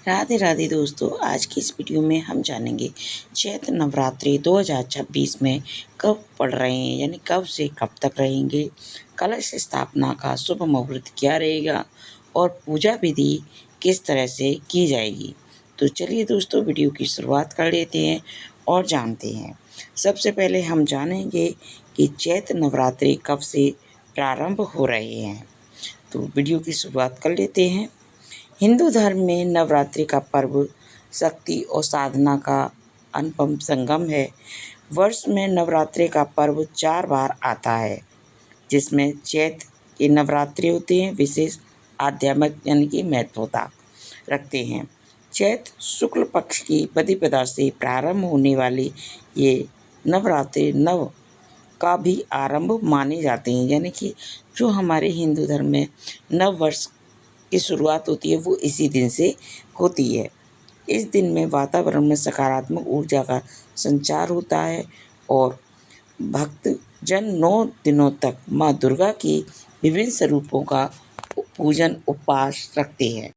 राधे राधे दोस्तों, आज की इस वीडियो में हम जानेंगे चैत्र नवरात्रि 2026 में कब पड़ रहे हैं, यानी कब से कब तक रहेंगे। कलश स्थापना का शुभ मुहूर्त क्या रहेगा और पूजा विधि किस तरह से की जाएगी। तो चलिए दोस्तों, वीडियो की शुरुआत कर लेते हैं और जानते हैं। सबसे पहले हम जानेंगे कि चैत्र नवरात्रि कब से प्रारंभ हो रहे हैं। तो वीडियो की शुरुआत कर लेते हैं। हिंदू धर्म में नवरात्रि का पर्व शक्ति और साधना का अनुपम संगम है। वर्ष में नवरात्रि का पर्व 4 बार आता है, जिसमें चैत्र के नवरात्रि होते हैं, विशेष आध्यात्मिक यानी कि महत्वता रखते हैं। चैत्र शुक्ल पक्ष की प्रतिपदा से प्रारंभ होने वाले ये नवरात्रि नव का भी आरंभ माने जाते हैं, यानी कि जो हमारे हिंदू धर्म में नव वर्ष की शुरुआत होती है वो इसी दिन से होती है। इस दिन में वातावरण में सकारात्मक ऊर्जा का संचार होता है और भक्त जन 9 दिनों तक माँ दुर्गा की विभिन्न स्वरूपों का पूजन उपवास रखते हैं।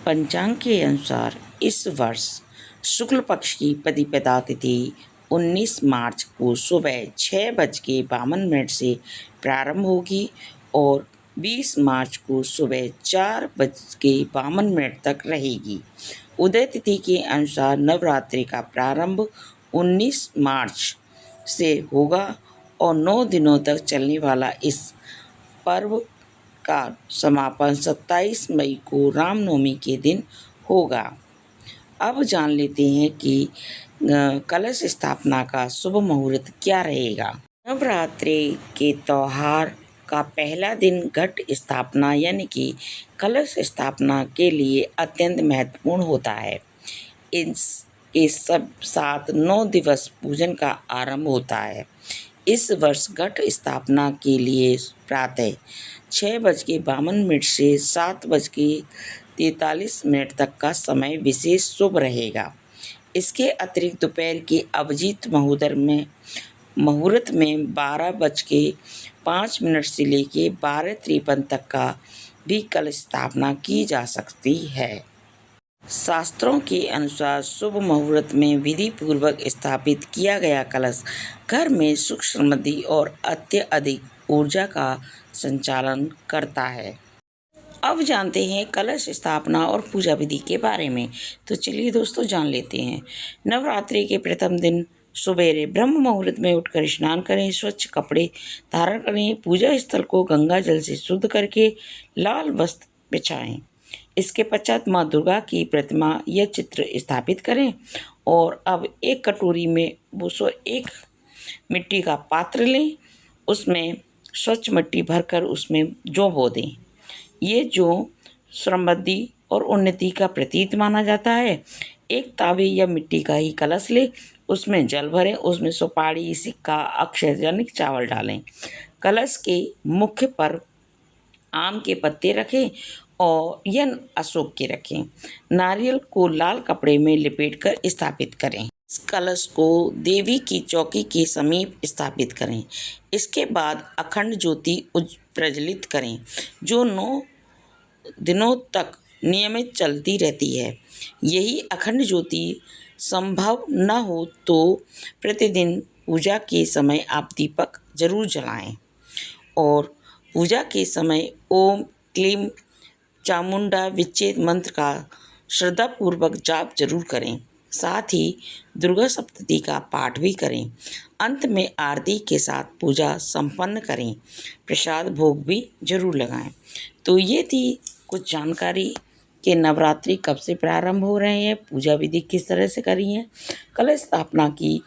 पंचांग के अनुसार इस वर्ष शुक्ल पक्ष की प्रतिपदा तिथि 19 मार्च को सुबह 6:52 से प्रारंभ होगी और 20 मार्च को सुबह 4:52 तक रहेगी। उदय तिथि के अनुसार नवरात्रि का प्रारंभ 19 मार्च से होगा और 9 दिनों तक चलने वाला इस पर्व का समापन 27 मई को रामनवमी के दिन होगा। अब जान लेते हैं कि कलश स्थापना का शुभ मुहूर्त क्या रहेगा। नवरात्रि के त्यौहार का पहला दिन घट स्थापना यानी कि कलश स्थापना के लिए अत्यंत महत्वपूर्ण होता है। इसके सब साथ 9 दिवस पूजन का आरंभ होता है। इस वर्ष घट स्थापना के लिए प्रातः 6:52 से 7:43 तक का समय विशेष शुभ रहेगा। इसके अतिरिक्त दोपहर के अभिजीत मुहूर्त में 12:05 से लेकर 12:53 तक का भी कलश स्थापना की जा सकती है। शास्त्रों के अनुसार शुभ मुहूर्त में विधि पूर्वक स्थापित किया गया कलश घर में सुख समृद्धि और अत्यधिक ऊर्जा का संचालन करता है। अब जानते हैं कलश स्थापना और पूजा विधि के बारे में। तो चलिए दोस्तों, जान लेते हैं। नवरात्रि के प्रथम दिन सुबेरे ब्रह्म मुहूर्त में उठकर स्नान करें, स्वच्छ कपड़े धारण करें, पूजा स्थल को गंगा जल से शुद्ध करके लाल वस्त्र बिछाएं। इसके पश्चात माँ दुर्गा की प्रतिमा या चित्र स्थापित करें और अब एक कटोरी में 201 मिट्टी का पात्र लें। उसमें स्वच्छ मिट्टी भरकर उसमें जौ बो दें। ये जो समृद्धि और उन्नति का प्रतीक माना जाता है। एक तावे या मिट्टी का ही कलश ले, उसमें जल भरें, उसमें सुपारी, सिक्का, अक्षत यानी चावल डालें। कलश के मुख्य पर आम के पत्ते रखें और या अशोक के रखें। नारियल को लाल कपड़े में लपेटकर स्थापित करें। इस कलश को देवी की चौकी के समीप स्थापित करें। इसके बाद अखंड ज्योति प्रज्वलित करें, जो 9 दिनों तक नियमित चलती रहती है। यही अखंड ज्योति संभव न हो तो प्रतिदिन पूजा के समय आप दीपक जरूर जलाएं और पूजा के समय ओम क्लीम चामुंडा विच्छेद मंत्र का श्रद्धापूर्वक जाप जरूर करें। साथ ही दुर्गा सप्तशती का पाठ भी करें। अंत में आरती के साथ पूजा संपन्न करें। प्रसाद भोग भी जरूर लगाएं। तो ये थी कुछ जानकारी कि नवरात्रि कब से प्रारंभ हो रहे हैं, पूजा विधि किस तरह से करी है, कलश स्थापना की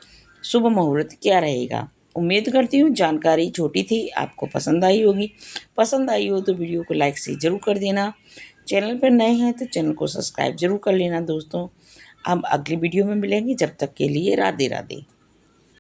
शुभ मुहूर्त क्या रहेगा। उम्मीद करती हूँ जानकारी छोटी थी, आपको पसंद आई होगी। पसंद आई हो तो वीडियो को लाइक से ज़रूर कर देना। चैनल पर नए हैं तो चैनल को सब्सक्राइब जरूर कर लेना दोस्तों। हम अगली वीडियो में मिलेंगे, जब तक के लिए राधे राधे।